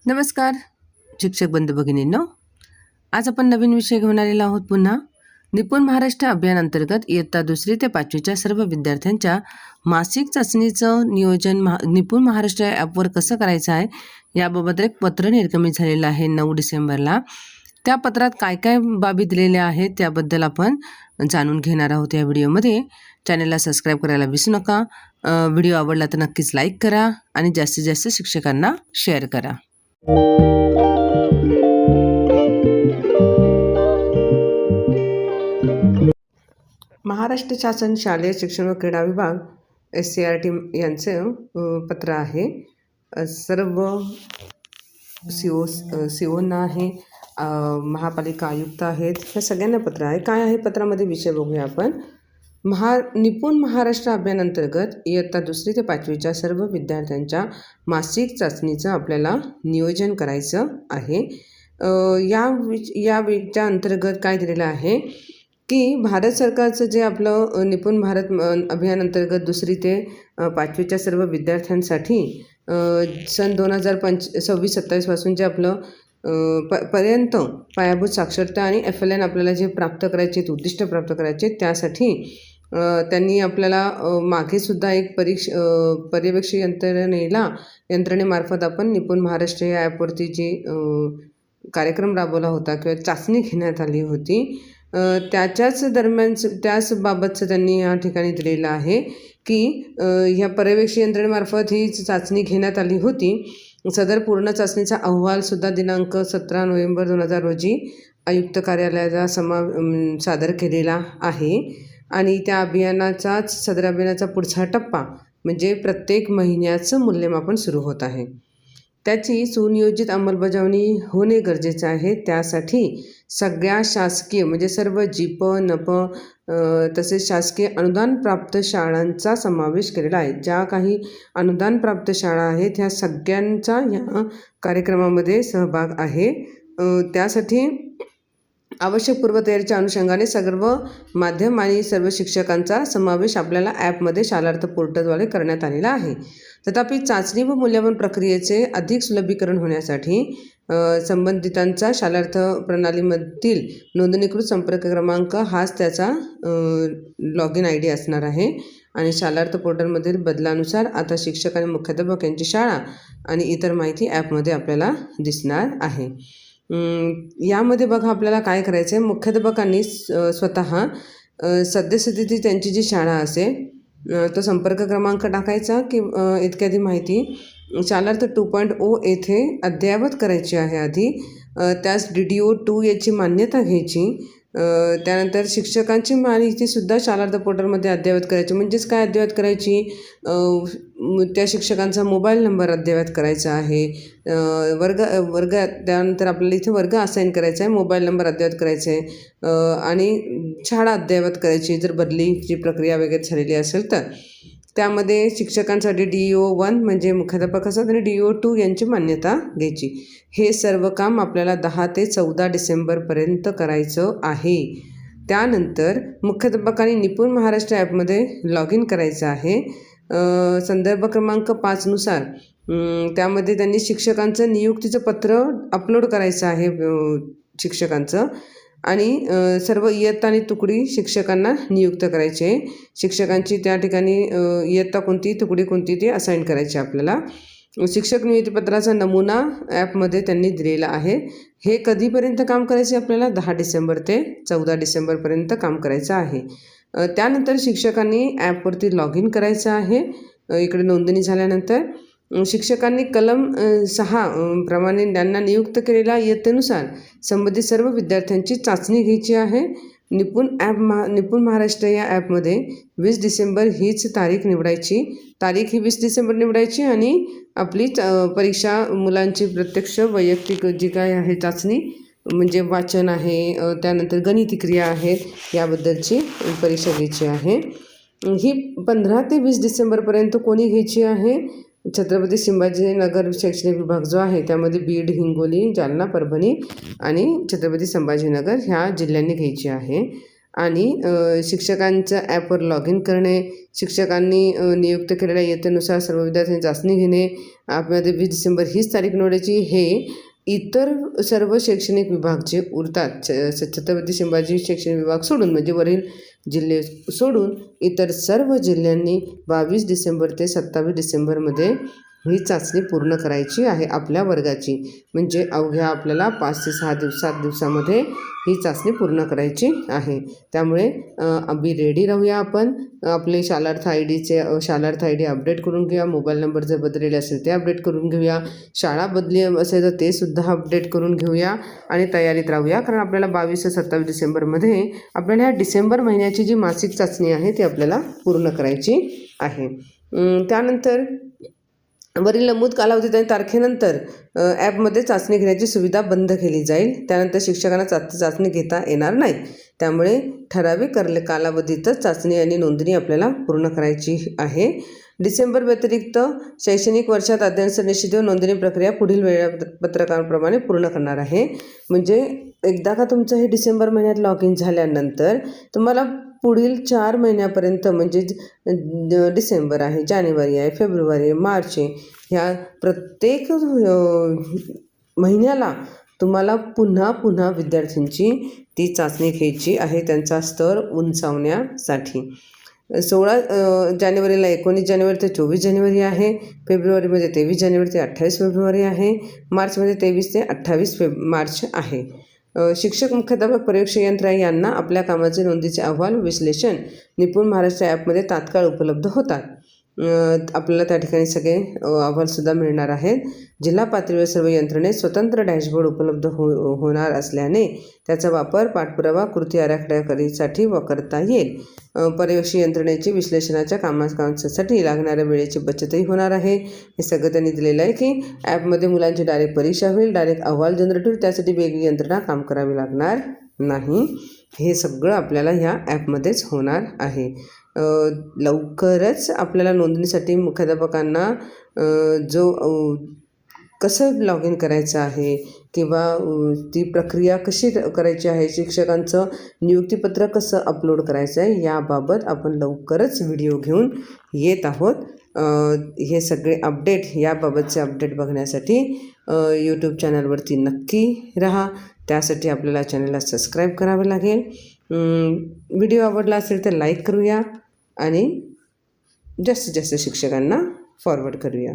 नमस्कार शिक्षक बंधू भगिनींनो, आज आपण नवीन विषय घेऊन आलेलो आहोत. पुन्हा निपुण महाराष्ट्र अभियान अंतर्गत इयत्ता 2री ते 5वीच्या सर्व विद्यार्थ्यांच्या मासिक चाचणीचं नियोजन निपुण महाराष्ट्र ॲपवर कसं करायचं आहे याबाबत एक पत्र निर्गमित झालेलं आहे 9 डिसेंबरला. त्या पत्रात काय काय बाबी दिलेल्या आहेत त्याबद्दल आपण जाणून घेणार आहोत या व्हिडिओमध्ये. चॅनलला सबस्क्राईब करायला विसरू नका. व्हिडिओ आवडला तर नक्कीच लाईक करा आणि जास्तीत जास्त शिक्षकांना शेअर करा. महाराष्ट्र शासन शालेय शिक्षण व क्रीडा विभाग SCRT यांचं पत्र आहे. सर्व सीओना आहे, महापालिका आयुक्त आहेत, ह्या सगळ्यांना पत्र आहे. काय आहे पत्रामध्ये विषय बघूया आपण. निपुण महाराष्ट्र अभियान अंतर्गत इयत्ता 2री ते 5वीच्या सर्व विद्यार्थ्यांच्या मासिक चाचणीचं आपल्याला नियोजन करायचं आहे. या अंतर्गत काय दिलेलं आहे की भारत सरकारचं जे आपलं निपुण भारत अभियान अंतर्गत 2री ते 5वीच्या सर्व विद्यार्थ्यांसाठी सन 2026-27 पासून जे आपलं पर्यंत पायाभूत साक्षरता आणि FLN आपल्याला जे प्राप्त करायचे आहेत, उद्दिष्ट प्राप्त करायचे, त्यासाठी त्यांनी आपल्याला मागेसुद्धा एक पर्यवेक्षक यंत्रणेमार्फत आपण निपुण महाराष्ट्र या ॲपवरती जे कार्यक्रम राबवला होता किंवा चाचणी घेण्यात आली होती, त्याच बाबतचं त्यांनी या ठिकाणी दिलेलं आहे की ह्या पर्यवेक्षक यंत्रणेमार्फत ही चाचणी घेण्यात आली होती. सदर पूर्ण चाचणीचा अहवालसुद्धा दिनांक 17 नोव्हेंबर 2000 रोजी आयुक्त कार्यालयाला सादर केलेला आहे. आणि त्या सदर अभियानाचा पुढचा टप्पा म्हणजे प्रत्येक महिन्याचं मूल्यमापन सुरू होत आहे. त्याची सुनियोजित अंमलबजावणी होणे गरजेचं आहे. त्यासाठी सगळ्या शासकीय म्हणजे सर्व JIP, NP तसेच शासकीय अनुदानप्राप्त शाळांचा समावेश केलेला आहे. ज्या काही अनुदानप्राप्त शाळा आहेत ह्या सगळ्यांचा या कार्यक्रमामध्ये सहभाग आहे. त्यासाठी आवश्यक पूर्वतयारीच्या अनुषंगाने सर्व माध्यम आणि सर्व शिक्षकांचा समावेश आपल्याला ॲपमध्ये शालार्थ पोर्टलद्वारे करण्यात आलेला आहे. तथापि चाचणी व मूल्यांकन प्रक्रियेचे अधिक सुलभीकरण होण्यासाठी संबंधितांचा शालार्थ प्रणालीमधील नोंदणीकृत संपर्क क्रमांक हाच त्याचा लॉगिन ID असणार आहे. आणि शालार्थ पोर्टलमधील बदलानुसार आता शिक्षक आणि मुख्याध्यापक यांची शाळा आणि इतर माहिती ॲपमध्ये आपल्याला दिसणार आहे. यामध्ये बघा आपल्याला काय करायचं आहे. मुख्याध्यापकांनी स्वतः सद्यस्थिती त्यांची जी शाळा असेल तो संपर्क क्रमांक टाकायचा की इत्यादी माहिती शालार्थ 2.0 येथे अद्ययावत करायची आहे. आधी त्यास DDO 2 याची मान्यता घ्यायची. त्यानंतर शिक्षकांची माहितीसुद्धा शालार्थ पोर्टलमध्ये अद्ययावत करायची. म्हणजेच काय अद्ययावत करायची, त्या शिक्षकांचा मोबाईल नंबर अद्ययावत करायचा आहे. वर्ग त्यानंतर आपल्याला इथे वर्ग असाईन करायचा आहे, मोबाईल नंबर अद्ययावत करायचा आहे आणि शाळा अद्ययावत करायची. जर बदलीची प्रक्रिया वगैरे झालेली असेल तर त्यामध्ये शिक्षकांसाठी DEO 1 म्हणजे मुख्याध्यापक असतात आणि DEO 2 यांची मान्यता घ्यायची. हे सर्व काम आपल्याला 10 ते 14 डिसेंबरपर्यंत करायचं आहे. त्यानंतर मुख्याध्यापकांनी निपुण महाराष्ट्र ॲपमध्ये लॉग इन करायचं आहे. संदर्भ क्रमांक 5 नुसार त्यामध्ये त्यांनी शिक्षकांचं नियुक्तीचं पत्र अपलोड करायचं आहे शिक्षकांचं. आणि सर्व इयत्ता आणि तुकडी शिक्षकांना नियुक्त करायचे. शिक्षकांची त्या ठिकाणी इयत्ता कोणती, तुकडी कोणती ते असाईन करायचे आपल्याला. शिक्षक नियुक्तीपत्राचा नमुना ॲपमध्ये त्यांनी दिलेला आहे. हे कधीपर्यंत काम करायचे आपल्याला 10 डिसेंबर ते 14 डिसेंबरपर्यंत काम करायचं आहे. त्यानंतर शिक्षकांनी ॲपवरती लॉग इन करायचं आहे. इकडे नोंदणी झाल्यानंतर शिक्षकांनी कलम 6 प्रमाणे त्यांना नियुक्त केलेल्या इयत्तेनुसार संबंधित सर्व विद्यार्थ्यांची चाचणी घ्यायची आहे. निपुण महाराष्ट्र या ॲपमध्ये 20 डिसेंबर हीच तारीख निवडायची. तारीख ही 20 डिसेंबर निवडायची आणि आपली परीक्षा मुलांची प्रत्यक्ष वैयक्तिक जी काय आहे चाचणी म्हणजे वाचन आहे, त्यानंतर गणिती क्रिया आहे, याबद्दलची परीक्षा घ्यायची आहे. ही 15 ते 20 डिसेंबरपर्यंत कोणी घ्यायची आहे, छत्रपती संभाजीनगर शैक्षणिक विभाग जो आहे त्यामध्ये बीड, हिंगोली, जालना, परभणी आणि छत्रपती संभाजीनगर ह्या जिल्ह्यांनी घ्यायची आहे. आणि शिक्षकांच्या ॲपवर लॉग इन करणे, शिक्षकांनी नियुक्त केलेल्या इयत्तेनुसार सर्व विद्यार्थ्यांची चाचणी घेणे, ॲपमध्ये 20 डिसेंबर हीच तारीख निवडायची. हे इतर सर्व शैक्षणिक विभाग जे उरतात छत्रपती संभाजी शैक्षणिक विभाग सोडून, म्हणजे वरील जिल्हे सोडून इतर सर्व जिल्ह्यांनी 22 डिसेंबर ते 27 डिसेंबरमध्ये ही चाचणी पूर्ण करायची आहे आपल्या वर्गाची. म्हणजे अवघ्या आपल्याला 5 ते 7 दिवसामध्ये ही चाचणी पूर्ण करायची आहे. त्यामुळे अगदी रेडी राहूया आपण. आपले शालार्थ आय डी अपडेट करून घेऊया. मोबाईल नंबर जर बदललेले असेल ते अपडेट करून घेऊया. शाळा बदली असेल तर ते सुद्धा अपडेट करून घेऊया आणि तयारीत राहूया. कारण आपल्याला 22 ते 27 डिसेंबरमध्ये आपल्याला ह्या डिसेंबर महिन्याची जी मासिक चाचणी आहे ती आपल्याला पूर्ण करायची आहे. त्यानंतर वरील नमूद कालावधीत आणि तारखेनंतर ॲपमध्ये चाचणी घेण्याची सुविधा बंद केली जाईल. त्यानंतर शिक्षकांना चाचणी घेता येणार नाही. त्यामुळे ठराविक कालावधीतच चाचणी आणि नोंदणी आपल्याला पूर्ण करायची आहे. डिसेंबर व्यतिरिक्त शैक्षणिक वर्षात अध्ययन निश्चित नोंदणी प्रक्रिया पुढील वेळापत्रकाप्रमाणे पूर्ण करणार आहे. म्हणजे एकदा का तुमचं हे डिसेंबर महिन्यात लॉग इन झाल्यानंतर तुम्हाला पुढील 4 महिन्यापर्यंत, म्हणजे डिसेंबर आहे, जानेवारी आहे, फेब्रुवारी आहे, मार्च आहे, ह्या प्रत्येक महिन्याला तुम्हाला पुन्हा विद्यार्थ्यांची ती चाचणी घ्यायची आहे त्यांचा स्तर उंचावण्यासाठी. 16 जानेवारीला 19 जानेवारी ते 24 जानेवारी आहे, फेब्रुवारीमध्ये 23 जानेवारी ते 28 फेब्रुवारी आहे, मार्चमध्ये 23 ते 28 मार्च आहे. शिक्षक, मुख्याध्यापक, परीक्षा यंत्र यांना आपल्या कामाचे नोंदीचे अहवाल विश्लेषण निपुण महाराष्ट्र ॲपमध्ये तात्काळ उपलब्ध होतात. आपल्याला त्या ठिकाणी सगळे अहवालसुद्धा मिळणार आहेत. जिल्हा पातळीवर सर्व यंत्रणेत स्वतंत्र डॅशबोर्ड उपलब्ध होणार असल्याने त्याचा वापर पाठपुरावा कृती आराखड्यासाठी करता येईल. पर्यवेक्षी यंत्रणेची विश्लेषणाच्या कामासाठी लागणाऱ्या वेळेची बचतही होणार आहे. हे सगळं त्यांनी दिलेलं आहे की ॲपमध्ये मुलांची डायरेक्ट परीक्षा होईल, डायरेक्ट अहवाल जनरेट होईल, त्यासाठी वेगळी यंत्रणा काम करावी लागणार नाही. हे सगळं आपल्याला ह्या ॲपमध्येच होणार आहे. लवकरच आपल्याला नोंदणीसाठी मुख्याध्यापकांना कसं लॉग इन करायचं आहे किंवा ती प्रक्रिया कशी करायची आहे, शिक्षकांचं नियुक्तीपत्र कसं अपलोड करायचं आहे, याबाबत आपण लवकरच व्हिडिओ घेऊन येत आहोत. हे सगळे अपडेट, याबाबतचे अपडेट बघण्यासाठी यूट्यूब चॅनलवरती नक्की राहा. त्यासाठी आपल्याला चॅनलला सबस्क्राईब करावे लागेल. व्हिडिओ आवडला असेल तर लाईक करूया आणि जास्तीत जास्त शिक्षकांना फॉरवर्ड करूया.